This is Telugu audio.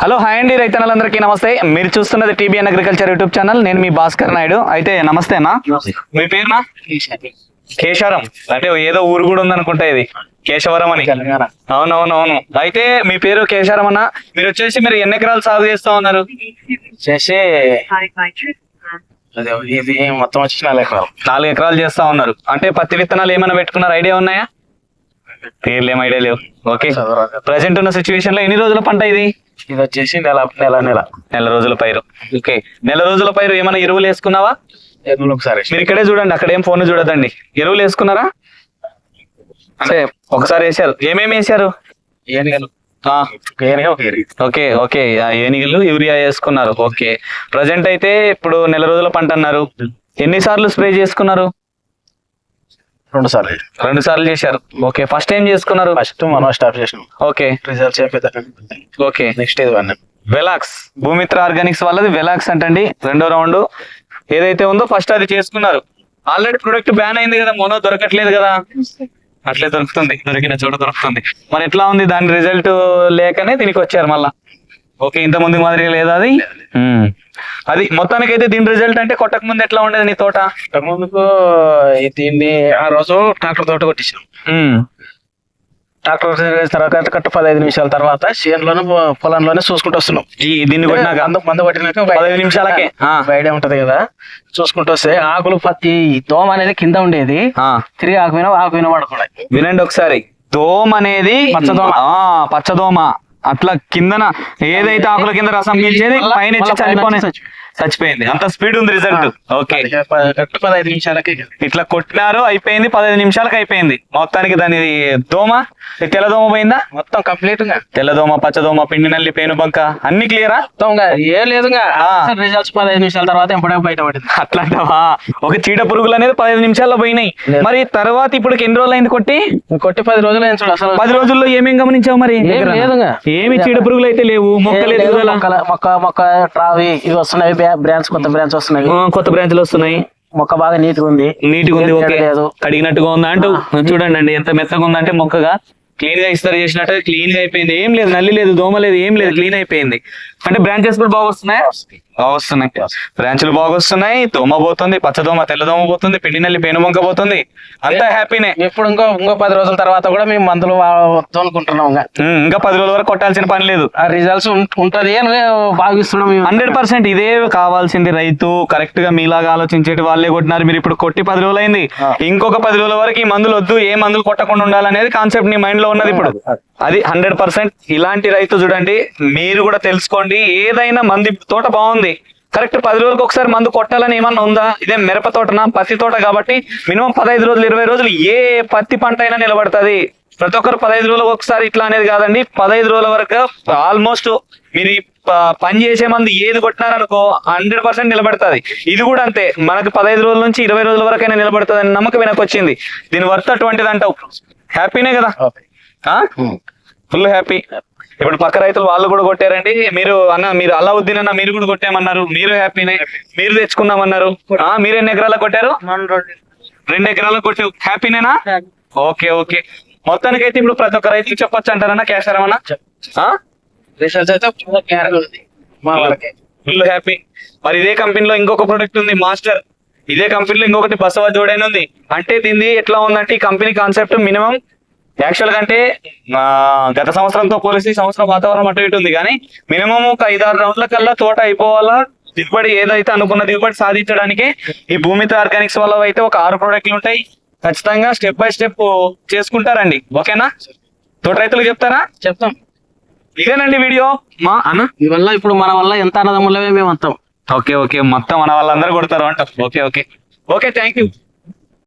హలో హాయ్ అండి రైతన్నలందరికీ నమస్తే. మీరు చూస్తున్నది టీబీఎన్ అగ్రికల్చర్ యూట్యూబ్ ఛానల్. నేను మీ భాస్కర్ నాయుడు. అయితే నమస్తే అన్న, మీ పేరునా? కేశవరం. అంటే ఏదో ఊరు కూడా ఉందనుకుంటా, ఇది కేశవరం అని. అవునవునవును. అయితే మీ పేరు కేశవరం అన్న. మీరు వచ్చేసి మీరు ఎన్ని ఎకరాలు సాగు చేస్తా ఉన్నారు? చేసి ఇది మొత్తం వచ్చి 4 ఎకరాలు. 4 ఎకరాలు చేస్తా ఉన్నారు. అంటే పత్తి విత్తనాలు ఏమైనా పెట్టుకున్నారు? ఐడియా ఉన్నాయా? పేర్లు ఏం ఐడియా లేవు. ఓకే, ప్రజెంట్ ఉన్న సిచ్యువేషన్ లో ఎన్ని రోజుల పంట ఇది? ఇది వచ్చేసి నెల రోజుల పైరు. ఓకే, నెల రోజుల పైరు. ఏమైనా ఎరువులు వేసుకున్నావా? ఎరువులు ఒకసారి మీరు ఇక్కడే చూడండి, అక్కడ ఏం ఫోన్ చూడదండి. ఎరువులు వేసుకున్నారా? అంటే ఒకసారి వేసారు. ఏమేమి వేసారు? ఏనుగలు. ఓకే ఓకే, ఏనుగలు, యూరియా వేసుకున్నారు. ఓకే, ప్రజెంట్ అయితే ఇప్పుడు నెల రోజుల పంట అన్నారు. ఎన్నిసార్లు స్ప్రే చేసుకున్నారు? 2 సార్లు. 2 సార్లు చేశారు. ఓకే, ఫస్ట్ ఏం చేసుకున్నారు? ఫస్ట్ మనం స్టార్ట్ చేసినాం. Okay, results okay. నెక్స్ట్ ఇది వెలాక్స్, భూమిత్ర ఆర్గానిక్స్ వాళ్ళది వెలాక్స్ అంటండి. 2వ రౌండ్ ఏదైతే ఉందో ఫస్ట్ అది చేసుకున్నారు. ఆల్రెడీ ప్రొడక్ట్ బ్యాన్ అయింది కదా, మోనో దొరకట్లేదు కదా. అట్లే దొరుకుతుంది, దొరికిన చోట దొరుకుతుంది. మరి ఎట్లా ఉంది దాని రిజల్ట్ లేకనే దీనికి వచ్చారు మళ్ళా. ఓకే, ఇంత ముందు మాదిరిగా లేదా అది? అది మొత్తానికి అయితే దీని రిజల్ట్ అంటే కొట్టక ముందు ఎట్లా ఉండేది నీ తోట? ముందుకు దీన్ని ఆ రోజు ట్రాక్టర్ తోట కొట్టించాం. ట్రాక్టర్ తర్వాత 15 నిమిషాల తర్వాత చేనులోనే పొలంలోనే చూసుకుంటూ వస్తున్నాం. దీన్ని కొట్టినాక మందు కొట్టినాక 15 నిమిషాలకే ఐడియా ఉంటది కదా. చూసుకుంటూ వస్తే ఆకులు పత్తి దోమ అనేది కింద ఉండేది, తిరిగి ఆకు మీద పడకుండా. వినండి ఒకసారి, దోమ అనేది పచ్చదోమ అట్లా కిందన ఏదైతే ఆకుల కింద రసం పీల్చేది పైన చచ్చిపోయింది. అంత స్పీడ్ ఉంది రిజల్ట్. ఓకే, 15 నిమిషాలకి ఇట్లా కొట్టినారు, అయిపోయింది. 15 నిమిషాలకు అయిపోయింది మొత్తానికి. దాని దోమ, తెల్లదోమ పోయిందా మొత్తం కంప్లీట్ గా? తెల్లదోమ, పచ్చదోమ, పిండి నల్లి, పేనుబంక అన్ని క్లియరా? ఏం లేదు. రిజల్ట్స్ 15 నిమిషాల తర్వాత ఎప్పుడో బయటపడింది. అట్లాంటావా? ఒక చీడ పురుగులు అనేది 15 నిమిషాల్లో పోయినాయి. మరి తర్వాత ఇప్పుడు ఎన్ని రోజులు అయింది కొట్టి? 10 రోజులు అయింది. అసలు 10 రోజులు ఏమేం గమనించావు? మరి ఏమి చీడ పురుగులు అయితే లేవు, మొక్కలేదు. మొక్క ట్రావి ఇవి వస్తున్నాయి, కొత్త బ్రాంచ్ వస్తున్నాయి, కొత్త బ్రాంచ్లు వస్తున్నాయి. మొక్క బాగా నీట్గా ఉంది. ఓకే, కడిగినట్టుగా ఉందా అంటూ చూడండి అండి, ఎంత మెత్తగా ఉందంటే మొక్కగా. క్లీన్ గా ఇస్తారు చేసినట్టు క్లీన్ గా అయిపోయింది. ఏం లేదు, నల్లి లేదు, దోమ లేదు, ఏం లేదు, క్లీన్ అయిపోయింది. అంటే బ్రాంచెస్ కూడా బాగా వస్తున్నాయి. బ్రాంచ్లు బాగా వస్తున్నాయి. దోమ పోతుంది, పచ్చదోమ, తెల్లదోమ పోతుంది, పిండి నల్లి, పేనుబంక పోతుంది. అంతా హ్యాపీనే. ఇప్పుడు ఇంకో 10 రోజుల తర్వాత కూడా మేము మందులు వద్దు అనుకుంటున్నాం. ఇంకా 10 రోజుల వరకు కొట్టాల్సిన పని లేదు. ఆ రిజల్ట్స్ ఉంటది అని భావిస్తున్నాం. 100% ఇదే కావాల్సింది. రైతు కరెక్ట్ గా మీలాగా ఆలోచించేటి వాళ్ళే కొట్టినారు. మీరు ఇప్పుడు కొట్టి 10 రోజులు అయింది. ఇంకొక 10 రోజుల వరకు ఈ మందులు వద్దు, ఏ మందులు కొట్టకుండా ఉండాలనేది కాన్సెప్ట్ నీ మైండ్ లో ఉన్నది ఇప్పుడు. అది 100%. ఇలాంటి రైతు చూడండి, మీరు కూడా తెలుసుకోండి. ఏదైనా మంది తోట బాగుంది, కరెక్ట్ 10 రోజులకు ఒకసారి మందు కొట్టాలని ఏమన్నా ఉందా? ఇదే మిరప తోటనా, పత్తి తోట కాబట్టి మినిమం 15 రోజులు 20 రోజులు ఏ పత్తి పంట అయినా నిలబడుతుంది. ప్రతి ఒక్కరు 15 రోజులకు ఒకసారి ఇట్లా అనేది కాదండి. 15 రోజుల వరకు ఆల్మోస్ట్ మీరు పని చేసే మంది ఏది కొట్టినారనుకో 100% నిలబడుతుంది. ఇది కూడా అంతే, మనకు 15 రోజుల నుంచి 20 రోజుల వరకైనా నిలబడుతుంది అని నమ్మకం నాకు వచ్చింది. దీని వర్త్ అటువంటిది అంటావు. హ్యాపీనే కదా? Full happy. ఇప్పుడు పక్క రైతులు వాళ్ళు కూడా కొట్టారండి. మీరు అల్లావుద్దీన్ అన్న మీరు కూడా కొట్టామన్నారు. మీరు హ్యాపీనే, మీరు తెచ్చుకున్నామన్నారు. మీరు ఎన్ని ఎకరాలకు కొట్టారు? 2 ఎకరాలకు కొట్టావు. హ్యాపీనేనా? Okay okay. మొత్తానికి అయితే ఇప్పుడు ప్రతి ఒక్క రైతుకి చెప్పొచ్చు అంటారన్నా కేశవరం అన్న? Full happy. మరి ఇదే కంపెనీలో ఇంకొక ప్రొడక్ట్ ఉంది, మాస్టర్. ఇదే కంపెనీలో ఇంకొకటి బసవ జోడైన ఉంది. అంటే దీన్ని ఎట్లా ఉందంటే ఈ కంపెనీ కాన్సెప్ట్ మినిమం యాక్చువల్ గా అంటే గత సంవత్సరంతో పోలిసి సంవత్సరం వాతావరణం అటు ఇటు ఉంది, కానీ మినిమం ఒక 5-6 రౌండ్ల కల్లా తోట అయిపోవాలా. దిగుబడి ఏదైతే అనుకున్న దిగుబడి సాధించడానికి ఈ భూమిత్ర ఆర్గానిక్స్ వల్ల అయితే ఒక 6 ప్రోడక్ట్లు ఉంటాయి. ఖచ్చితంగా స్టెప్ బై స్టెప్ చేసుకుంటారండి. ఓకేనా? తోట రైతులకు చెప్తారా? చెప్తాం. ఇదేనండి వీడియో మా అన్న. ఇవల్ల ఇప్పుడు మన వల్ల ఎంత అన్నదమ్ములమే మేము అంతాం. ఓకే ఓకే, మొత్తం మన వాళ్ళందరూ కొడతారు అంట. Okay okay okay, thank you.